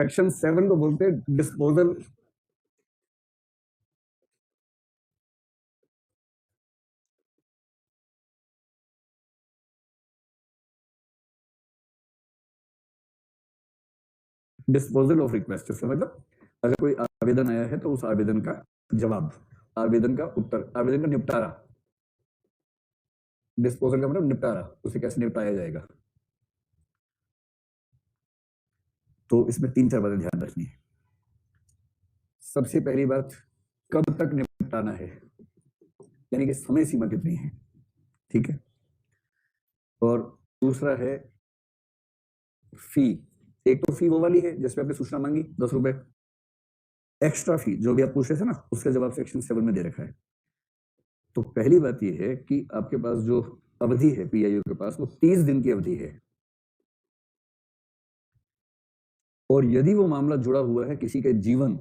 Section 7 को बोलते हैं डिस्पोजल ऑफ रिक्वेस्ट। इसका मतलब अगर कोई आवेदन आया है तो उस आवेदन का जवाब, आवेदन का उत्तर, आवेदन का निपटारा। डिस्पोजल का मतलब निपटारा, उसे कैसे निपटाया जाएगा। तो इसमें 3-4 बातें ध्यान रखनी है। सबसे पहली बात, कब तक निपटाना है, यानी कि समय सीमा कितनी है, ठीक है। और दूसरा है फी। एक तो फी वो वाली है जिसपे आपने सूचना मांगी 10 रुपए, एक्स्ट्रा फी जो भी आप पूछ रहे थे ना, उसका जवाब सेक्शन 7 में दे रखा है। तो पहली बात यह है कि आपके पास जो अवधि है पीआईओ के पास, वो 30 दिन की अवधि है। और यदि वो मामला जुड़ा हुआ है किसी के जीवन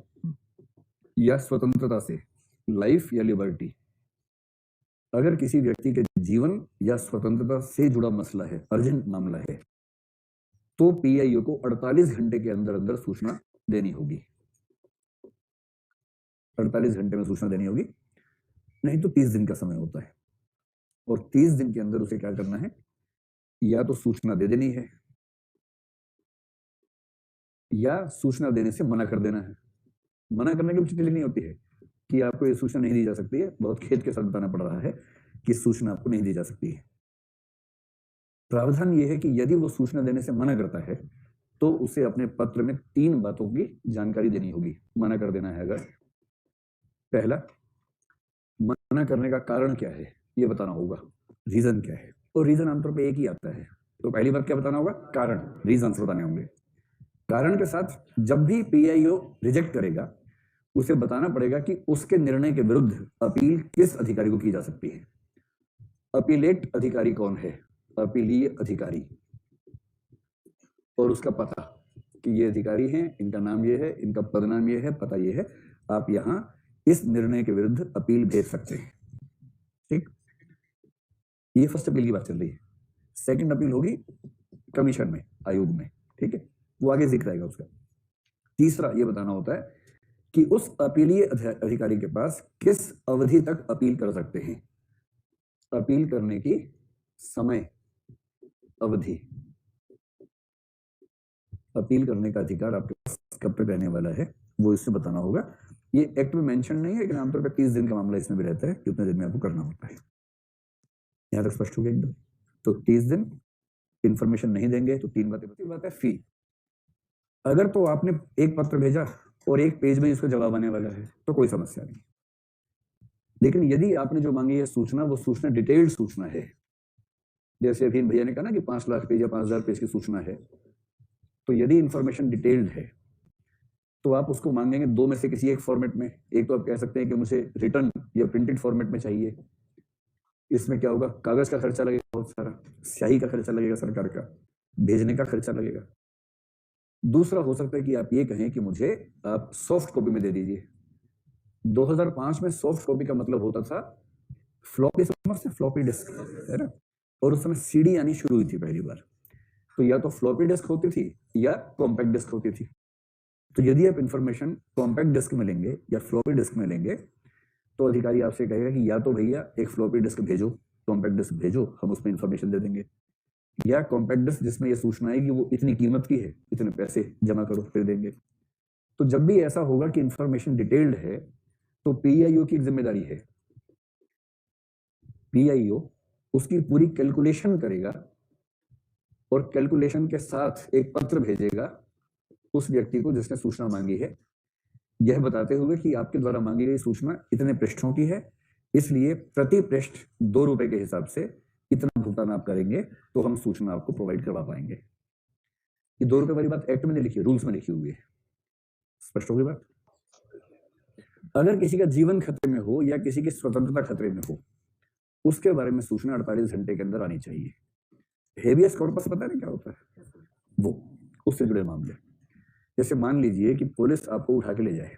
या स्वतंत्रता से, लाइफ या लिबर्टी, अगर किसी व्यक्ति के जीवन या स्वतंत्रता से जुड़ा मसला है, अर्जेंट मामला है, तो पीआईओ को 48 घंटे के अंदर अंदर सूचना देनी होगी। 48 घंटे में सूचना देनी होगी, नहीं तो 30 दिन का समय होता है। और 30 दिन के अंदर उसे क्या करना है, या तो सूचना दे देनी है या सूचना देने से मना कर देना है। मना करने की चिट्ठी लिखनी होती है कि आपको ये सूचना नहीं दी जा सकती है, बहुत खेद के साथ बताना पड़ रहा है कि सूचना आपको नहीं दी जा सकती है। प्रावधान ये है कि यदि वो सूचना देने से मना करता है तो उसे अपने पत्र में 3 बातों की जानकारी देनी होगी। मना कर देना है अगर, पहला, मना करने का कारण क्या है ये बताना होगा, रीजन क्या है। और रीजन आमतौर पे एक ही आता है, तो पहली बात क्या बताना होगा, कारण, रीजंस बताने होंगे। कारण के साथ जब भी पीआईओ रिजेक्ट करेगा उसे बताना पड़ेगा कि उसके निर्णय के विरुद्ध अपील किस अधिकारी को की जा सकती है। अपीलेट अधिकारी कौन है, अपीलीय अधिकारी, और उसका पता कि ये अधिकारी हैं, इनका नाम ये है, इनका पदनाम ये है, पता ये है, आप यहां इस निर्णय के विरुद्ध अपील भेज सकते हैं। ठीक, ये फर्स्ट अपील की बात चल रही है। सेकंड अपील होगी कमीशन में, आयोग में, ठीक है, वो आगे जिक्र आएगा उसका। तीसरा ये बताना होता है कि उस अपीलीय अधिकारी के पास किस अवधि तक अपील कर सकते हैं। अपील करने की समय अवधि, अपील करने का अधिकार आपके पास कब तक रहने वाला है वो इससे बताना होगा। ये एक्ट में मेंशन नहीं है, लेकिन आमतौर पर 30 दिन का मामला इसमें भी रहता है कि उतने दिन में आपको करना होता है। यहां तक स्पष्ट हो गया एकदम। तो 30 दिन इंफॉर्मेशन नहीं देंगे तो 3 बातें। बात है फी। अगर तो आपने एक पत्र भेजा और एक पेज में इसका जवाब आने वाला है तो कोई समस्या नहीं, लेकिन यदि आपने जो मांगी है सूचना, वो सूचना डिटेल्ड सूचना है, जैसे अभी भैया ने कहा ना कि 5 लाख पेज या 5000 पेज की सूचना है, तो यदि इंफॉर्मेशन डिटेल्ड है तो आप उसको मांगेंगे 2 में से किसी एक फॉर्मेट में। एक तो आप कह सकते हैं कि मुझे रिटर्न या प्रिंटेड फॉर्मेट में चाहिए। इसमें क्या होगा, कागज का खर्चा लगेगा, बहुत सारा स्याही का खर्चा लगेगा, सरकार का भेजने का खर्चा लगेगा। दूसरा हो सकता है कि आप ये कहें कि मुझे आप सॉफ्ट कॉपी में दे दीजिए। 2005 में सॉफ्ट कॉपी का मतलब होता था फ्लॉपी, समझते, फ्लॉपी डिस्क, है ना। और उस समय सीडी आनी शुरू हुई थी पहली बार, तो या तो फ्लॉपी डिस्क होती थी या कॉम्पैक्ट डिस्क होती थी। तो यदि आप इंफॉर्मेशन कॉम्पैक्ट डिस्क में लेंगे या फ्लॉपी डिस्क में लेंगे तो अधिकारी आपसे कहेगा कि या तो भैया एक फ्लॉपी डिस्क भेजो, कॉम्पैक्ट डिस्क भेजो, हम उसमें इंफॉर्मेशन दे देंगे, या कॉम्पैक्ट डिस्क जिसमें यह सूचना है कि वो इतनी कीमत की है, इतने पैसे जमा करो फिर देंगे। तो जब भी ऐसा होगा कि इंफॉर्मेशन डिटेल्ड है तो पीआईओ की जिम्मेदारी है, पीआईओ उसकी पूरी कैलकुलेशन करेगा और कैलकुलेशन के साथ एक पत्र भेजेगा उस व्यक्ति को जिसने सूचना मांगी है, यह बताते हुए कि आपके द्वारा मांगी गई सूचना इतने पृष्ठों की है, इसलिए प्रति पृष्ठ 2 रुपए के हिसाब से इतना भुगतान आप करेंगे तो हम सूचना आपको प्रोवाइड करवा पाएंगे। ये 2 रुपए वाली बात एक्ट में नहीं लिखी है, रूल्स में लिखी हुई है। स्पष्ट होगी बात। अगर किसी का जीवन खतरे में हो या किसी की स्वतंत्रता खतरे में हो, उसके बारे में सूचना 48 घंटे के अंदर आनी चाहिए। हेबियस कॉर्पस पता नहीं क्या होता है, वो उससे जुड़े मामले। जैसे मान लीजिए कि पुलिस आपको उठा के ले जाए,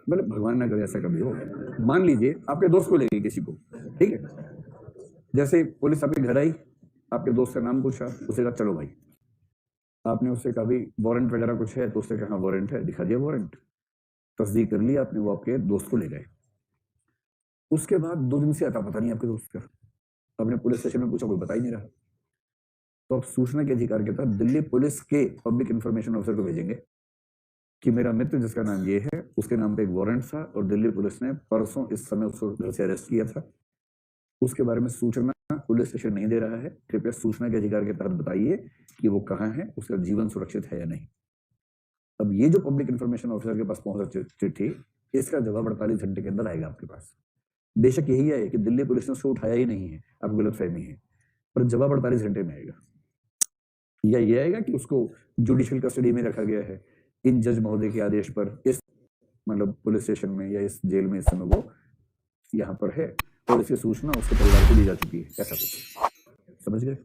मतलब भगवान ना करे ऐसा कभी हो, मान लीजिए आपके दोस्त को ले गई किसी को, ठीक है, जैसे पुलिस आपके घर आई, आपके दोस्त का नाम पूछा, उसे कहा चलो भाई आपने उससे कहा भी वारंट वगैरह कुछ है, तो उसने कहा वारंट है, दिखा दिया वारंट, तस्दीक कर लिया आपने, वो आपके दोस्त को ले गए। उसके बाद 2 दिन से अता पता नहीं आपके दोस्त का, आपने पुलिस स्टेशन में पूछा, कोई बता ही नहीं रहा। तो आप सूचना के अधिकार के तहत दिल्ली पुलिस के पब्लिक इंफॉर्मेशन ऑफिसर को भेजेंगे कि मेरा मित्र जिसका नाम ये है, उसके नाम पे एक वारंट था और दिल्ली पुलिस ने परसों इस समय उसको घर से अरेस्ट किया था, उसके बारे में सूचना पुलिस स्टेशन नहीं दे रहा है, कृपया सूचना के अधिकार के तहत बताइए कि वो कहाँ है, उसका जीवन सुरक्षित है या नहीं। अब ये जो पब्लिक इंफॉर्मेशन ऑफिसर के पास पहुंचा चिट्ठी, इसका जवाब 48 घंटे के अंदर आएगा आपके पास। बेशक यही है कि दिल्ली पुलिस ने उसको उठाया ही नहीं है, आपको गलतफहमी है, पर जवाब 48 घंटे में आएगा। या ये आएगा कि उसको जुडिशियल कस्टडी में रखा गया है इन जज महोदय के आदेश पर, इस मतलब पुलिस स्टेशन में या इस जेल में इस समय वो यहाँ पर है और इसकी सूचना उसके परिवार को दी जा चुकी है, ऐसा कुछ। समझ गए?